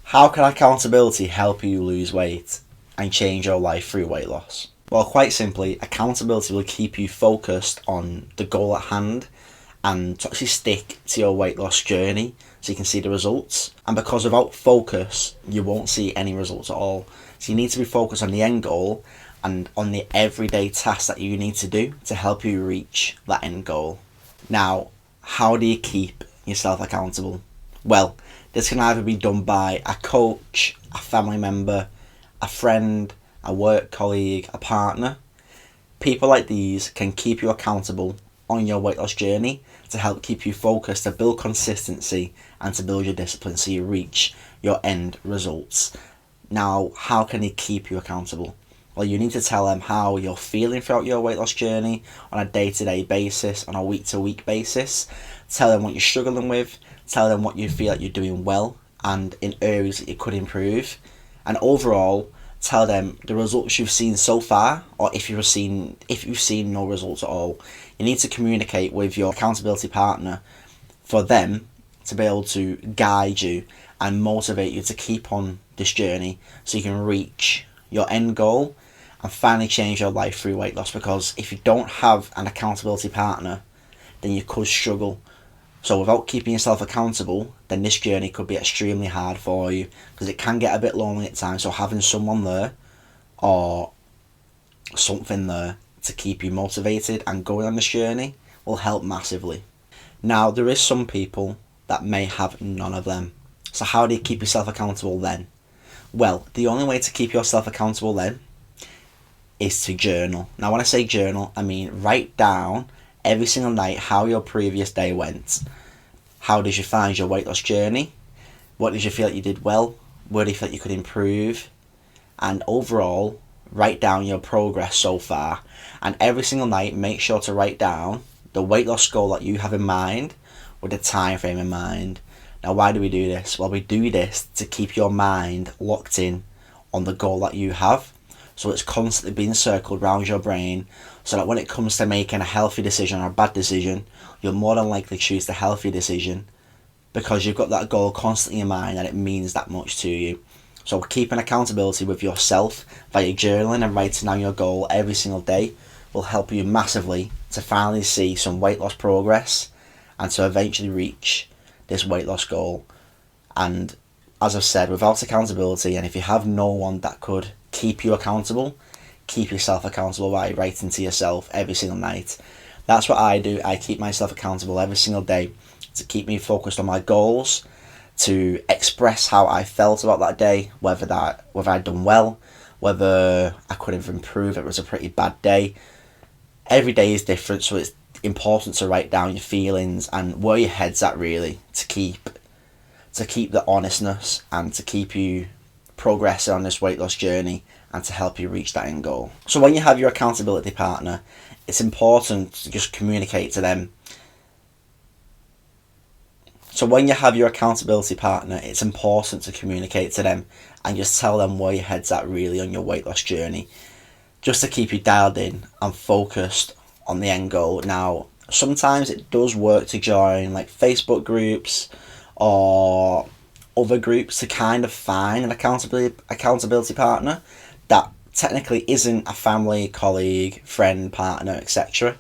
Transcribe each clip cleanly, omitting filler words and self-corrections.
How can accountability help you lose weight and change your life through weight loss? Well, quite simply, accountability will keep you focused on the goal at hand and to actually stick to your weight loss journey so you can see the results. And because without focus, you won't see any results at all. So you need to be focused on the end goal and on the everyday tasks that you need to do to help you reach that end goal. Now, how do you keep yourself accountable? Well, this can either be done by a coach, a family member, a friend, a work colleague, a partner. People like these can keep you accountable on your weight loss journey to help keep you focused, to build consistency and to build your discipline so you reach your end results. Now, how can they keep you accountable? Well, you need to tell them how you're feeling throughout your weight loss journey on a day-to-day basis, on a week-to-week basis. Tell them what you're struggling with. Tell them what you feel like you're doing well and in areas that you could improve. And overall, tell them the results you've seen so far, or if you've seen no results at all. You need to communicate with your accountability partner for them to be able to guide you and motivate you to keep on this journey so you can reach your end goal and finally change your life through weight loss. Because if you don't have an accountability partner, then you could struggle. So without keeping yourself accountable, then this journey could be extremely hard for you because it can get a bit lonely at times. So having someone there or something there to keep you motivated and going on this journey will help massively. Now, there is some people that may have none of them. So how do you keep yourself accountable then? Well, the only way to keep yourself accountable then is to journal. Now, when I say journal, I mean write down every single night how your previous day went. How did you find your weight loss journey? What did you feel like you did well? Where do you feel like you could improve? And overall, write down your progress so far. And every single night, make sure to write down the weight loss goal that you have in mind with the time frame in mind. Now, why do we do this? Well, we do this to keep your mind locked in on the goal that you have. So it's constantly being circled around your brain so that when it comes to making a healthy decision or a bad decision, you'll more than likely choose the healthy decision because you've got that goal constantly in mind and it means that much to you. So keeping accountability with yourself via journaling and writing down your goal every single day will help you massively to finally see some weight loss progress and to eventually reach this weight loss goal. And as I've said, without accountability, and if you have no one that could keep you accountable, keep yourself accountable by writing to yourself every single night. That's what I do. I keep myself accountable every single day to keep me focused on my goals, to express how I felt about that day, whether I'd done well, whether I could have improved, if it was a pretty bad day. Every day is different, so it's important to write down your feelings and where your head's at really to keep the honestness and to keep you progressing on this weight loss journey and to help you reach that end goal. So when you have your accountability partner, it's important to just communicate to them. So when you have your accountability partner, it's important to communicate to them and just tell them where your head's at really on your weight loss journey, just to keep you dialed in and focused on the end goal. Now, sometimes it does work to join like Facebook groups or other groups to kind of find an accountability partner that technically isn't a family, colleague, friend, partner, etc.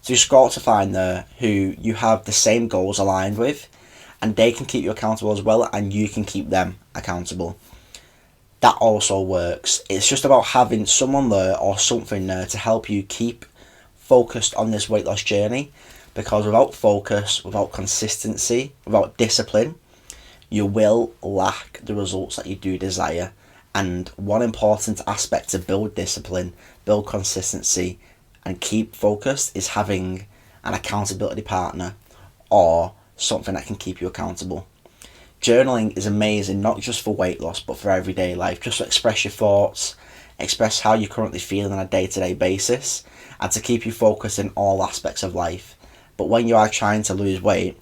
So you've got to find there who you have the same goals aligned with and they can keep you accountable as well and you can keep them accountable. That also works. It's just about having someone there or something there to help you keep focused on this weight loss journey, because without focus, without consistency, without discipline, you will lack the results that you do desire. And one important aspect to build discipline, build consistency and keep focused is having an accountability partner or something that can keep you accountable. Journaling is amazing, not just for weight loss but for everyday life, just to express your thoughts, express how you're currently feeling on a day-to-day basis and to keep you focused in all aspects of life. But when you are trying to lose weight,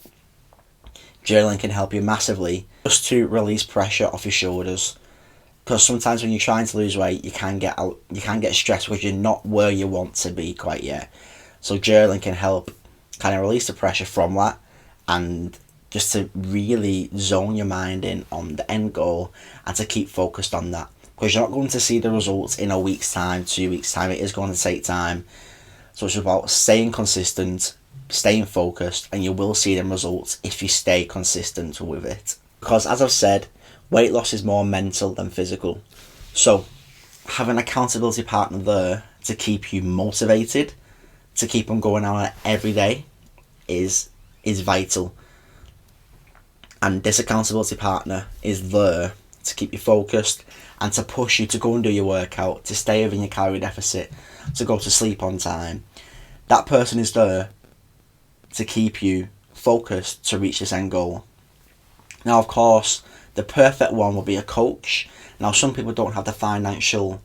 journaling can help you massively just to release pressure off your shoulders, because sometimes when you're trying to lose weight you can get stressed because you're not where you want to be quite yet. So journaling can help kind of release the pressure from that and just to really zone your mind in on the end goal and to keep focused on that. Because you're not going to see the results in a week's time, 2 weeks' time. It is going to take time. So it's about staying consistent, staying focused, and you will see them results if you stay consistent with it. Because as I've said, weight loss is more mental than physical. So have an accountability partner there to keep you motivated, to keep on going on every day is vital. And this accountability partner is there to keep you focused and to push you to go and do your workout, to stay within your calorie deficit, to go to sleep on time. That person is there to keep you focused to reach this end goal. Now, of course, the perfect one will be a coach. Now, some people don't have the financial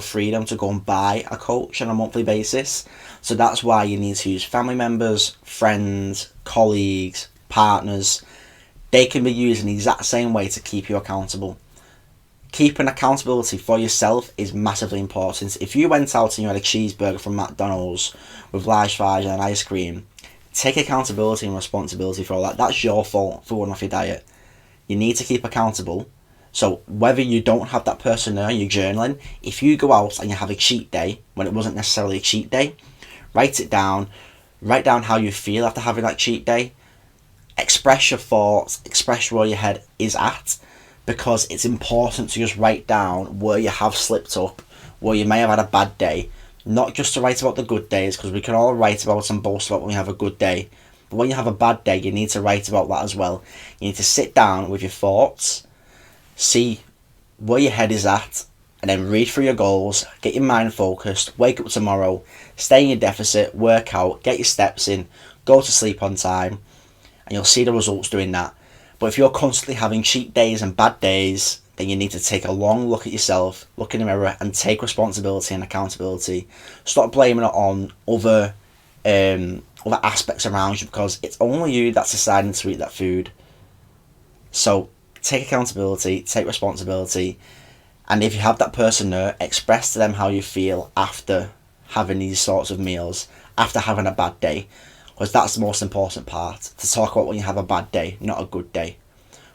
freedom to go and buy a coach on a monthly basis. So that's why you need to use family members, friends, colleagues, partners. They can be used in the exact same way to keep you accountable. Keeping accountability for yourself is massively important. If you went out and you had a cheeseburger from McDonald's with large fries and ice cream, take accountability and responsibility for all that. That's your fault for going off your diet. You need to keep accountable. So whether you don't have that person there, you're journaling, if you go out and you have a cheat day when it wasn't necessarily a cheat day, write it down. Write down how you feel after having that cheat day. Express your thoughts, express where your head is at, because it's important to just write down where you have slipped up, where you may have had a bad day, not just to write about the good days, because we can all write about and boast about when we have a good day, but when you have a bad day, you need to write about that as well. You need to sit down with your thoughts, see where your head is at, and then read through your goals, get your mind focused, wake up tomorrow, stay in your deficit, work out, get your steps in, go to sleep on time, and you'll see the results doing that. But if you're constantly having cheat days and bad days, then you need to take a long look at yourself, look in the mirror, and take responsibility and accountability. Stop blaming it on other aspects around you, because it's only you that's deciding to eat that food. So take accountability, take responsibility, and if you have that person there, express to them how you feel after having these sorts of meals, after having a bad day. Because that's the most important part, to talk about when you have a bad day, not a good day.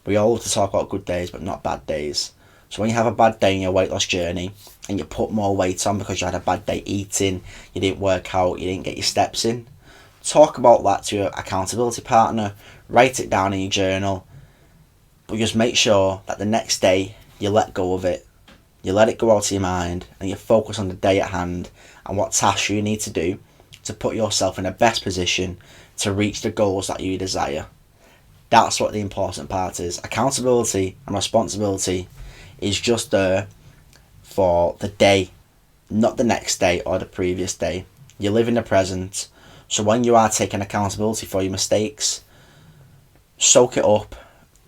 We all love to talk about good days, but not bad days. So when you have a bad day in your weight loss journey, and you put more weight on because you had a bad day eating, you didn't work out, you didn't get your steps in, talk about that to your accountability partner, write it down in your journal, but just make sure that the next day you let go of it. You let it go out of your mind, and you focus on the day at hand and what tasks you need to do to put yourself in the best position to reach the goals that you desire. That's what the important part is. Accountability and responsibility is just there for the day, not the next day or the previous day. You live in the present, so when you are taking accountability for your mistakes, soak up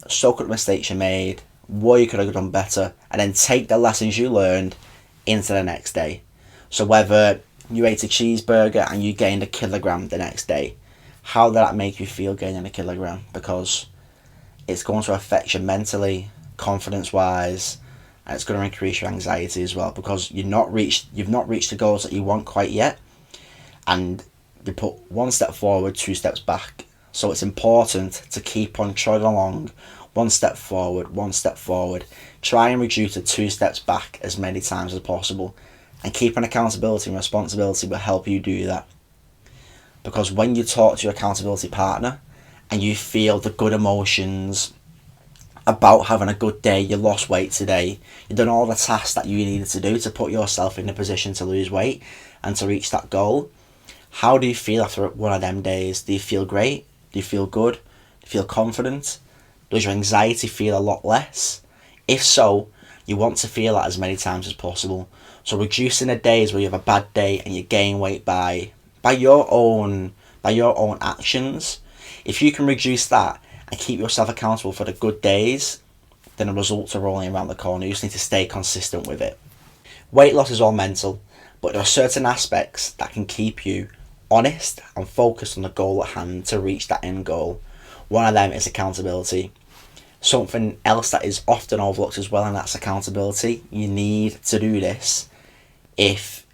the mistakes you made, what you could have done better, and then take the lessons you learned into the next day. So whether you ate a cheeseburger and you gained a kilogram the next day, how did that make you feel gaining a kilogram? Because it's going to affect you mentally, confidence wise, and it's going to increase your anxiety as well, because you've not reached the goals that you want quite yet, and you put one step forward, 2 steps back. So it's important to keep on trudging along, 1 step forward, 1 step forward. Try and reduce the 2 steps back as many times as possible, and keeping accountability and responsibility will help you do that. Because when you talk to your accountability partner and you feel the good emotions about having a good day, you lost weight today, you've done all the tasks that you needed to do to put yourself in a position to lose weight and to reach that goal, how do you feel after one of them days? Do you feel great? Do you feel good? Do you feel confident? Does your anxiety feel a lot less? If so, you want to feel that as many times as possible. So reducing the days where you have a bad day and you gain weight by your own actions, if you can reduce that and keep yourself accountable for the good days, then the results are rolling around the corner. You just need to stay consistent with it. Weight loss is all mental, but there are certain aspects that can keep you honest and focused on the goal at hand to reach that end goal. One of them is accountability. Something else that is often overlooked as well, and that's accountability. You need to do this if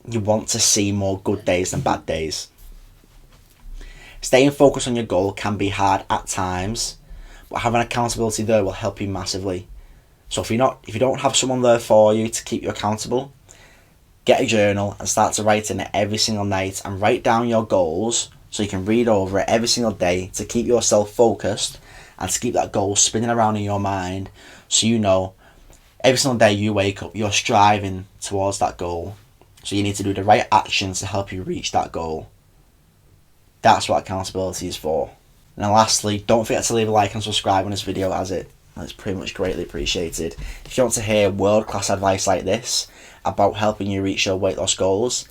you want to see more good days than bad days. Staying focused on your goal can be hard at times, but having accountability there will help you massively. So if you don't have someone there for you to keep you accountable, get a journal and start to write in it every single night and write down your goals so you can read over it every single day to keep yourself focused and to keep that goal spinning around in your mind, so you know every single day you wake up you're striving towards that goal. So you need to do the right actions to help you reach that goal. That's what accountability is for. And then lastly, don't forget to leave a like and subscribe on this video, as it's pretty much greatly appreciated. If you want to hear world-class advice like this about helping you reach your weight loss goals,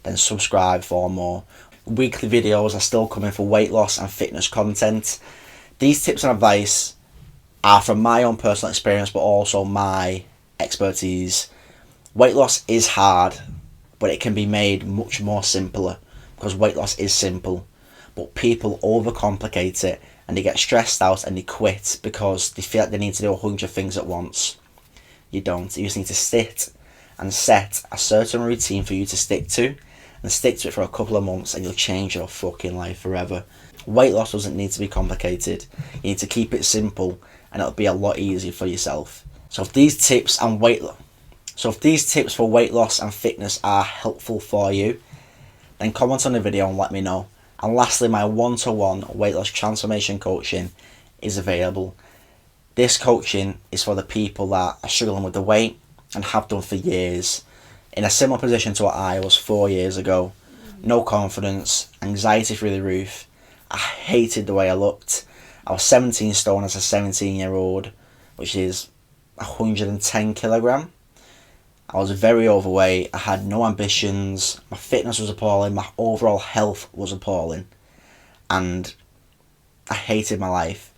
then subscribe for more. Weekly videos are still coming for weight loss and fitness content. These tips and advice are from my own personal experience, but also my expertise. Weight loss is hard, but it can be made much more simpler, because weight loss is simple. But people overcomplicate it and they get stressed out and they quit because they feel like they need to do 100 things at once. You don't. You just need to sit and set a certain routine for you to stick to, and stick to it for a couple of months, and you'll change your fucking life forever. Weight loss doesn't need to be complicated. You need to keep it simple and it'll be a lot easier for yourself. So if these tips for weight loss and fitness are helpful for you, then comment on the video and let me know. And lastly, my one-to-one weight loss transformation coaching is available. This coaching is for the people that are struggling with the weight and have done for years, in a similar position to what I was 4 years ago. No confidence, anxiety through the roof. I hated the way I looked. I was 17 stone as a 17-year-old, which is 110 kilogram. I was very overweight. I had no ambitions. My fitness was appalling. My overall health was appalling. And I hated my life.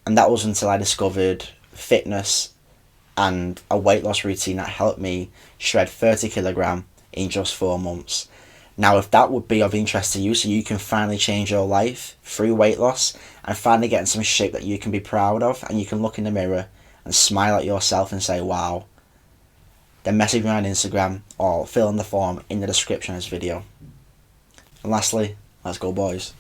And that was until I discovered fitness and a weight loss routine that helped me shred 30 kilogram in just 4 months. Now, if that would be of interest to you, so you can finally change your life through weight loss and finally get in some shape that you can be proud of, and you can look in the mirror and smile at yourself and say, wow, then message me on Instagram or fill in the form in the description of this video. And lastly, let's go boys.